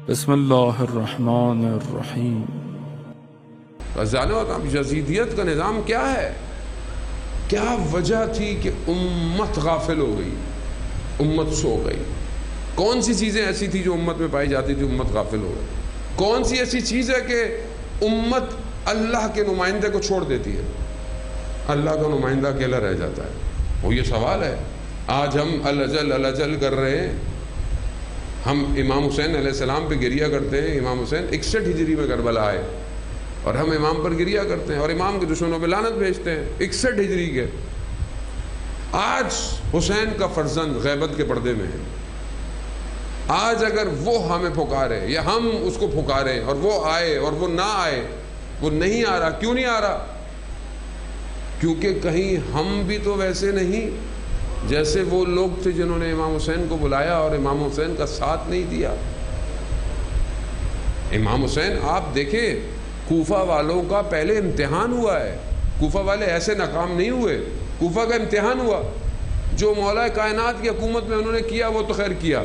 بسم اللہ الرحمن الرحیم۔ جانو یزیدیت کا نظام کیا ہے؟ کیا وجہ تھی کہ امت غافل ہو گئی، امت سو گئی؟ کون سی چیزیں ایسی تھی جو امت میں پائی جاتی تھی امت غافل ہو گئی؟ کون سی ایسی چیز ہے کہ امت اللہ کے نمائندے کو چھوڑ دیتی ہے، اللہ کا نمائندہ اکیلا رہ جاتا ہے؟ وہ یہ سوال ہے۔ آج ہم الجل کر رہے ہیں، ہم امام حسین علیہ السلام پہ گریہ کرتے ہیں۔ امام حسین 61 ہجری میں کربلا آئے اور ہم امام پر گریہ کرتے ہیں اور امام کے دشمنوں پہ لعنت بھیجتے ہیں 61 ہجری کے۔ آج حسین کا فرزند غیبت کے پردے میں ہے۔ آج اگر وہ ہمیں پکارے یا ہم اس کو پکاریں اور وہ آئے اور وہ نہ آئے، وہ نہیں آ رہا، کیوں نہیں آ رہا؟ کیونکہ کہیں ہم بھی تو ویسے نہیں جیسے وہ لوگ تھے جنہوں نے امام حسین کو بلایا اور امام حسین کا ساتھ نہیں دیا۔ امام حسین آپ دیکھیں، کوفہ والوں کا پہلے امتحان ہوا ہے۔ کوفہ والے ایسے ناکام نہیں ہوئے، کوفہ کا امتحان ہوا۔ جو مولا کائنات کی حکومت میں انہوں نے کیا وہ تو خیر کیا،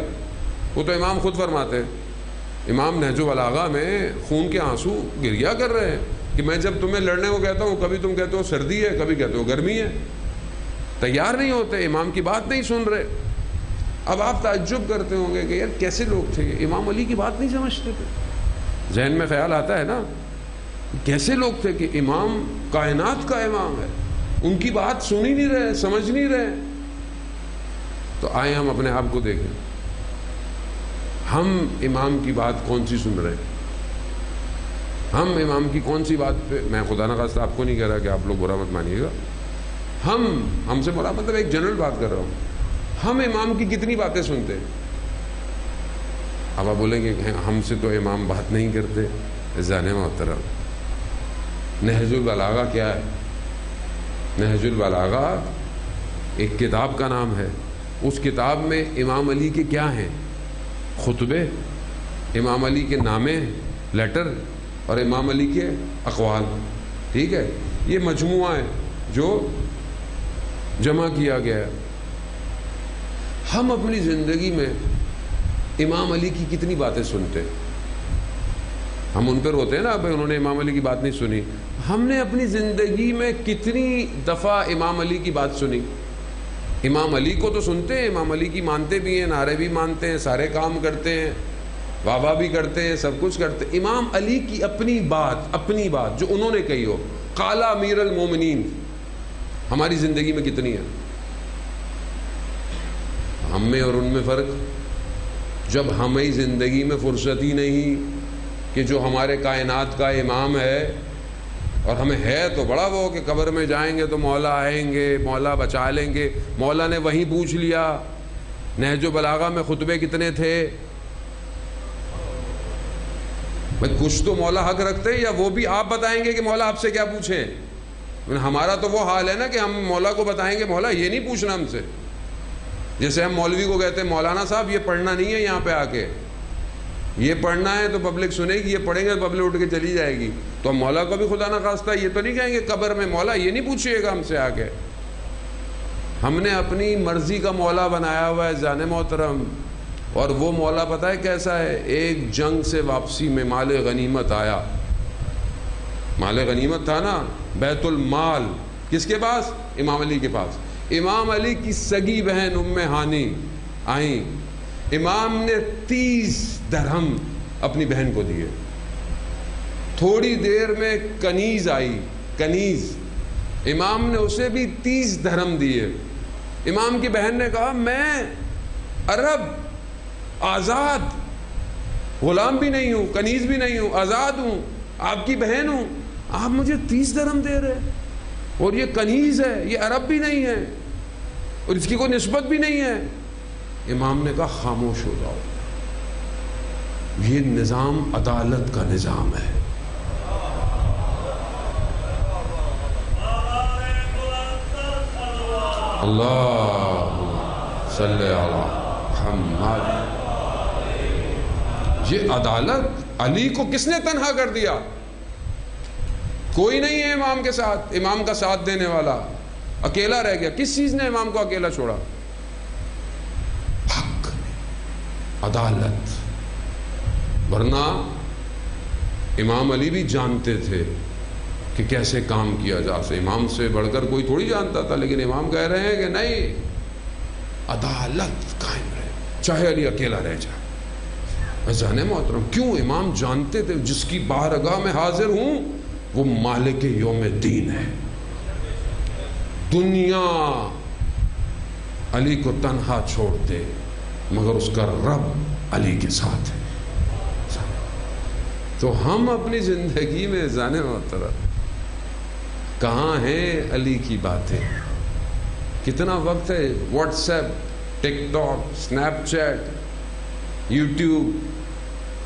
وہ تو امام خود فرماتے ہیں۔ امام نہج البلاغہ میں خون کے آنسو گریہ کر رہے ہیں کہ میں جب تمہیں لڑنے کو کہتا ہوں کبھی تم کہتے ہو سردی ہے، کبھی کہتے ہو گرمی ہے، تیار نہیں ہوتے، امام کی بات نہیں سن رہے۔ اب آپ تعجب کرتے ہوں گے کہ یار کیسے لوگ تھے، امام علی کی بات نہیں سمجھتے تھے؟ ذہن میں خیال آتا ہے نا، کیسے لوگ تھے کہ امام کائنات کا امام ہے، ان کی بات سن ہی نہیں رہے، سمجھ نہیں رہے۔ تو آئے ہم اپنے آپ کو دیکھیں، ہم امام کی بات کون سی سن رہے ہیں؟ ہم امام کی کون سی بات پہ، میں خدا نخواستہ آپ کو نہیں کہہ رہا کہ آپ لوگ برا مت مانیے گا، ہم سے برا مطلب ایک جنرل بات کر رہا ہوں، ہم امام کی کتنی باتیں سنتے ہیں؟ اب آپ بولیں گے ہم سے تو امام بات نہیں کرتے۔ عزیزان محترم، نہج البلاغہ کیا ہے؟ نہج البلاغہ ایک کتاب کا نام ہے۔ اس کتاب میں امام علی کے کیا ہیں؟ خطبے، امام علی کے نامے، لیٹر، اور امام علی کے اقوال۔ ٹھیک ہے، یہ مجموعہ ہے جو جمع کیا گیا ہے۔ ہم اپنی زندگی میں امام علی کی کتنی باتیں سنتے ہیں؟ ہم ان پر ہوتے ہیں نا بھائی انہوں نے امام علی کی بات نہیں سنی۔ ہم نے اپنی زندگی میں کتنی دفعہ امام علی کی بات سنی؟ امام علی کو تو سنتے ہیں، امام علی کی مانتے بھی ہیں، نعرے بھی مانتے ہیں، سارے کام کرتے ہیں، واہ بھی کرتے ہیں، سب کچھ کرتے ہیں۔ امام علی کی اپنی بات جو انہوں نے کہی ہو، قال امیر المومنین، ہماری زندگی میں کتنی ہے؟ ہم میں اور ان میں فرق، جب ہمیں زندگی میں فرصت ہی نہیں کہ جو ہمارے کائنات کا امام ہے، اور ہمیں ہے تو بڑا وہ کہ قبر میں جائیں گے تو مولا آئیں گے، مولا بچا لیں گے۔ مولا نے وہیں پوچھ لیا، نہج البلاغہ میں خطبے کتنے تھے؟ کچھ تو مولا حق رکھتے ہیں، یا وہ بھی آپ بتائیں گے کہ مولا آپ سے کیا پوچھیں؟ ہمارا تو وہ حال ہے نا کہ ہم مولا کو بتائیں گے مولا یہ نہیں پوچھنا ہم سے۔ جیسے ہم مولوی کو کہتے ہیں مولانا صاحب یہ پڑھنا نہیں ہے، یہاں پہ آ کے یہ پڑھنا ہے تو پبلک سنے گی، یہ پڑھیں گے تو پبلک اٹھ کے چلی جائے گی۔ تو ہم مولا کو بھی خدا نخواستہ یہ تو نہیں کہیں گے قبر میں مولا یہ نہیں پوچھئے گا ہم سے آ کے۔ ہم نے اپنی مرضی کا مولا بنایا ہوا ہے جان محترم، اور وہ مولا پتہ ہے کیسا ہے؟ ایک جنگ سے واپسی میں مال غنیمت آیا، مال غنیمت تھا نا، بیت المال کس کے پاس؟ امام علی کے پاس۔ امام علی کی سگی بہن ام ہانی آئیں، امام نے 30 درہم اپنی بہن کو دیے۔ تھوڑی دیر میں کنیز آئی، کنیز، امام نے اسے بھی 30 درہم دیے۔ امام کی بہن نے کہا میں عرب آزاد غلام بھی نہیں ہوں، کنیز بھی نہیں ہوں، آزاد ہوں، آپ کی بہن ہوں، آپ مجھے 30 درہم دے رہے، اور یہ کنیز ہے، یہ عرب بھی نہیں ہے، اور اس کی کوئی نسبت بھی نہیں ہے۔ امام نے کہا خاموش ہو جاؤ، یہ نظام عدالت کا نظام ہے۔ اللہ صلی علی محمد۔ یہ عدالت، علی کو کس نے تنہا کر دیا؟ کوئی نہیں ہے امام کے ساتھ، امام کا ساتھ دینے والا، اکیلا رہ گیا۔ کس چیز نے امام کو اکیلا چھوڑا؟ حق، عدالت۔ ورنہ امام علی بھی جانتے تھے کہ کیسے کام کیا جا سکے، امام سے بڑھ کر کوئی تھوڑی جانتا تھا، لیکن امام کہہ رہے ہیں کہ نہیں، عدالت قائم رہے چاہے علی اکیلا رہ جائے۔ عزیزان محترم، کیوں؟ امام جانتے تھے جس کی بارگاہ میں حاضر ہوں وہ مالک یوم الدین ہے، دنیا علی کو تنہا چھوڑ دے مگر اس کا رب علی کے ساتھ ہے۔ تو ہم اپنی زندگی میں عزیزان محترم کہاں ہیں علی کی باتیں؟ کتنا وقت ہے WhatsApp, TikTok, Snapchat, YouTube,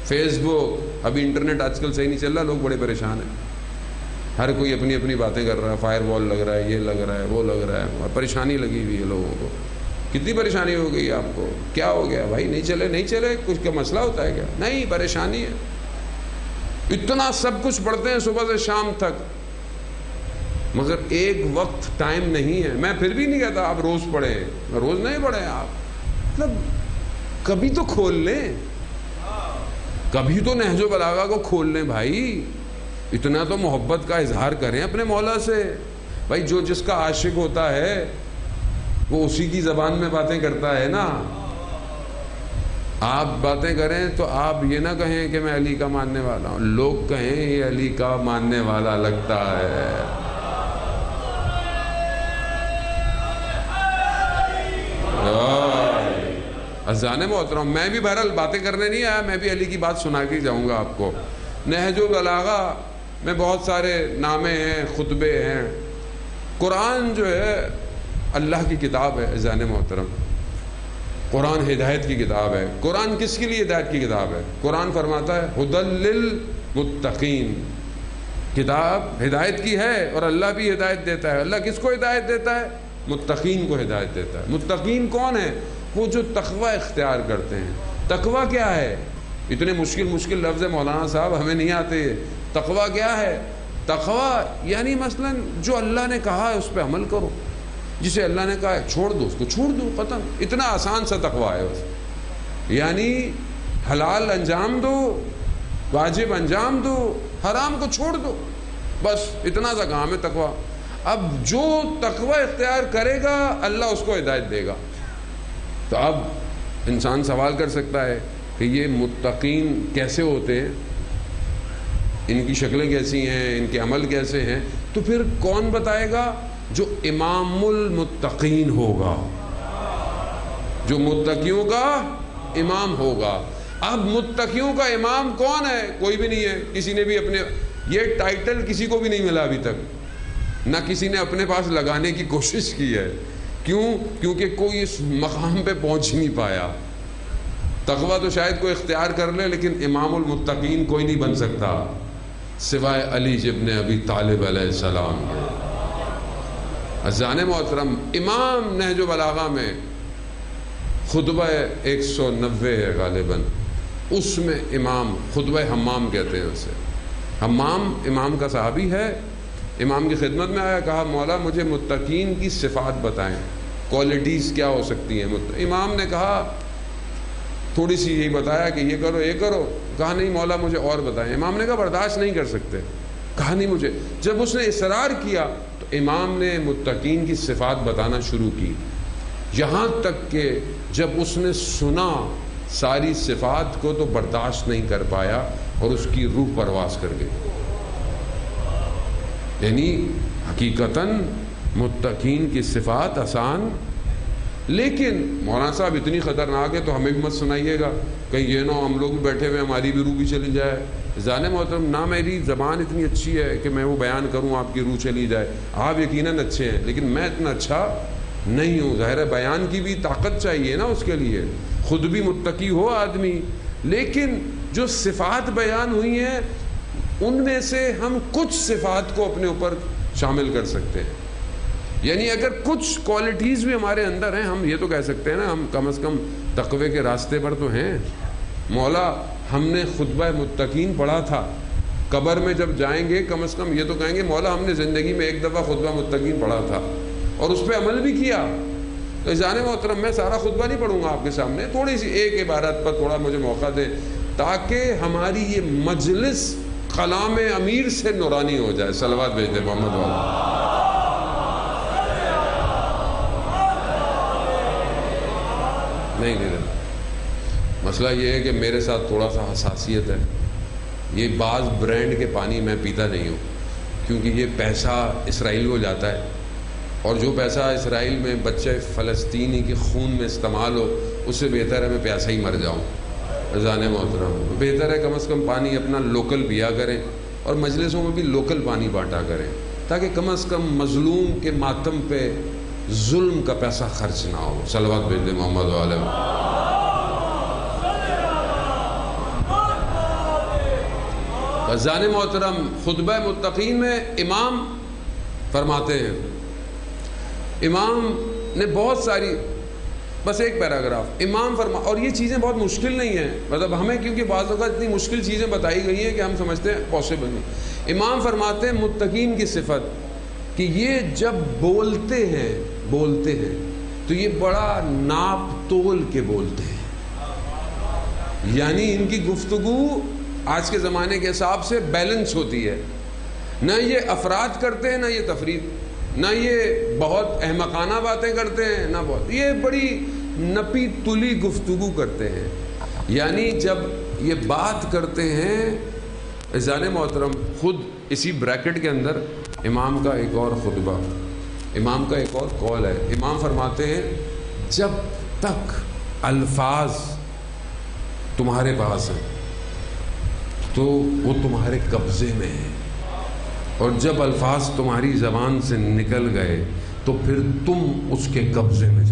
Facebook, ابھی انٹرنیٹ آج کل صحیح نہیں چل رہا، لوگ بڑے پریشان ہیں، ہر کوئی اپنی اپنی باتیں کر رہا ہے، فائر وال لگ رہا ہے، یہ لگ رہا ہے، وہ لگ رہا ہے، اور پریشانی لگی ہوئی ہے لوگوں کو۔ کتنی پریشانی ہو گئی آپ کو؟ کیا ہو گیا بھائی؟ نہیں چلے کچھ کا مسئلہ ہوتا ہے کیا؟ نہیں، پریشانی ہے۔ اتنا سب کچھ پڑھتے ہیں صبح سے شام تک، مگر ایک وقت ٹائم نہیں ہے۔ میں پھر بھی نہیں کہتا آپ روز پڑھیں، روز نہیں پڑھیں آپ، مطلب کبھی تو کھول لیں، کبھی تو نہج و بلاغہ کو کھول لیں بھائی، اتنا تو محبت کا اظہار کریں اپنے مولا سے۔ بھائی جو جس کا عاشق ہوتا ہے وہ اسی کی زبان میں باتیں کرتا ہے نا۔ آپ باتیں کریں تو آپ یہ نہ کہیں کہ میں علی کا ماننے والا ہوں، لوگ کہیں یہ علی کا ماننے والا لگتا ہے۔ عزیزان محترم، میں بھی بہرحال باتیں کرنے نہیں آیا، میں بھی علی کی بات سنا کے جاؤں گا آپ کو۔ نہج و بلاغہ میں بہت سارے نامے ہیں، خطبے ہیں۔ قرآن جو ہے اللہ کی کتاب ہے عزیزان محترم، قرآن ہدایت کی کتاب ہے۔ قرآن کس کے لیے ہدایت کی کتاب ہے؟ قرآن فرماتا ہے ھدی للمتقین، کتاب ہدایت کی ہے، اور اللہ بھی ہدایت دیتا ہے۔ اللہ کس کو ہدایت دیتا ہے؟ متقین کو ہدایت دیتا ہے۔ متقین کون ہے؟ وہ جو تقوی اختیار کرتے ہیں۔ تقوی کیا ہے؟ اتنے مشکل لفظ مولانا صاحب ہمیں نہیں آتے۔ تقوی کیا ہے؟ تقوی یعنی مثلا جو اللہ نے کہا ہے اس پہ عمل کرو، جسے اللہ نے کہا ہے چھوڑ دو اس کو چھوڑ دو، ختم۔ اتنا آسان سا تقوی ہے بس، یعنی حلال انجام دو، واجب انجام دو، حرام کو چھوڑ دو، بس اتنا سا کام ہے تقوی۔ اب جو تقوی اختیار کرے گا اللہ اس کو ہدایت دے گا۔ تو اب انسان سوال کر سکتا ہے کہ یہ متقین کیسے ہوتے ہیں، ان کی شکلیں کیسی ہیں، ان کے عمل کیسے ہیں؟ تو پھر کون بتائے گا؟ جو امام المتقین ہوگا، جو متقیوں کا امام ہوگا۔ اب متقیوں کا امام کون ہے؟ کوئی بھی نہیں ہے، کسی نے بھی اپنے یہ ٹائٹل کسی کو بھی نہیں ملا ابھی تک، نہ کسی نے اپنے پاس لگانے کی کوشش کی ہے۔ کیوں؟ کیونکہ کوئی اس مقام پہ پہنچ نہیں پایا۔ تقوی تو شاید کوئی اختیار کر لے، لیکن امام المتقین کوئی نہیں بن سکتا سوائے علی ابن ابی طالب علیہ السلام۔ عزیزان محترم، امام نہج و بلاغہ میں خطبہ 190 ہے غالباً، اس میں امام خطبہ حمام کہتے ہیں اسے۔ حمام امام کا صحابی ہے، امام کی خدمت میں آیا، کہا مولا مجھے متقین کی صفات بتائیں، کوالٹیز کیا ہو سکتی ہیں۔ امام نے کہا تھوڑی سی یہی بتایا کہ یہ کرو یہ کرو، کہا نہیں مولا مجھے اور بتائیں۔ امام نے کہا برداشت نہیں کر سکتے، کہا نہیں مجھے۔ جب اس نے اصرار کیا تو امام نے متقین کی صفات بتانا شروع کی، یہاں تک کہ جب اس نے سنا ساری صفات کو تو برداشت نہیں کر پایا اور اس کی روح پرواز کر گئی۔ یعنی حقیقتاً متقین کی صفات آسان، لیکن مولانا صاحب اتنی خطرناک ہے تو ہمیں بھی مت سنائیے گا، کہیں یہ نہ ہم لوگ بھی بیٹھے ہوئے ہماری بھی روح بھی چلی جائے۔ ذہن محترم، نہ میری زبان اتنی اچھی ہے کہ میں وہ بیان کروں آپ کی روح چلی جائے، آپ یقیناً اچھے ہیں لیکن میں اتنا اچھا نہیں ہوں۔ ظاہر ہے بیان کی بھی طاقت چاہیے نا اس کے لیے، خود بھی متقی ہو آدمی، لیکن جو صفات بیان ہوئی ہیں ان میں سے ہم کچھ صفات کو اپنے اوپر شامل کر سکتے ہیں۔ یعنی اگر کچھ کوالٹیز بھی ہمارے اندر ہیں، ہم یہ تو کہہ سکتے ہیں نا ہم کم از کم تقوی کے راستے پر تو ہیں۔ مولا ہم نے خطبہ متقین پڑھا تھا، قبر میں جب جائیں گے کم از کم یہ تو کہیں گے مولا ہم نے زندگی میں ایک دفعہ خطبہ متقین پڑھا تھا اور اس پہ عمل بھی کیا۔ تو عزیزان محترم، میں سارا خطبہ نہیں پڑھوں گا آپ کے سامنے، تھوڑی سی ایک عبارت پر تھوڑا مجھے موقع دیں۔ تاکہ ہماری یہ مجلس کلام امیر سے نورانی ہو جائے. صلوات بھیج دے محمد والا. نہیں مسئلہ یہ ہے کہ میرے ساتھ تھوڑا سا حساسیت ہے. یہ بعض برانڈ کے پانی میں پیتا نہیں ہوں کیونکہ یہ پیسہ اسرائیل کو جاتا ہے، اور جو پیسہ اسرائیل میں بچے فلسطینی کے خون میں استعمال ہو اس سے بہتر ہے میں پیاسا ہی مر جاؤں. اذان محترم، بہتر ہے کم از کم پانی اپنا لوکل پیا کریں اور مجلسوں میں بھی لوکل پانی بانٹا کریں تاکہ کم از کم مظلوم کے ماتم پہ ظلم کا پیسہ خرچ نہ ہو. صلوات بھیج دے محمد علیہ. اذان محترم، خطبہ متقین میں امام فرماتے ہیں، امام نے بہت ساری، بس ایک پیراگراف امام فرما، اور یہ چیزیں بہت مشکل نہیں ہیں، مطلب ہمیں کیونکہ بعض اوقات اتنی مشکل چیزیں بتائی گئی ہیں کہ ہم سمجھتے ہیں پاسبل نہیں. امام فرماتے ہیں متقین کی صفت کہ یہ جب بولتے ہیں تو یہ بڑا ناپ تول کے بولتے ہیں، یعنی ان کی گفتگو آج کے زمانے کے حساب سے بیلنس ہوتی ہے. نہ یہ افراد کرتے ہیں، نہ یہ تفرید، نہ یہ بہت احمقانہ باتیں کرتے ہیں، نہ بہت، یہ بڑی نپی تلی گفتگو کرتے ہیں. یعنی جب یہ بات کرتے ہیں، اذان محترم خود اسی بریکٹ کے اندر امام کا ایک اور خطبہ، امام کا ایک اور قول ہے. امام فرماتے ہیں جب تک الفاظ تمہارے پاس ہیں تو وہ تمہارے قبضے میں ہیں، اور جب الفاظ تمہاری زبان سے نکل گئے تو پھر تم اس کے قبضے میں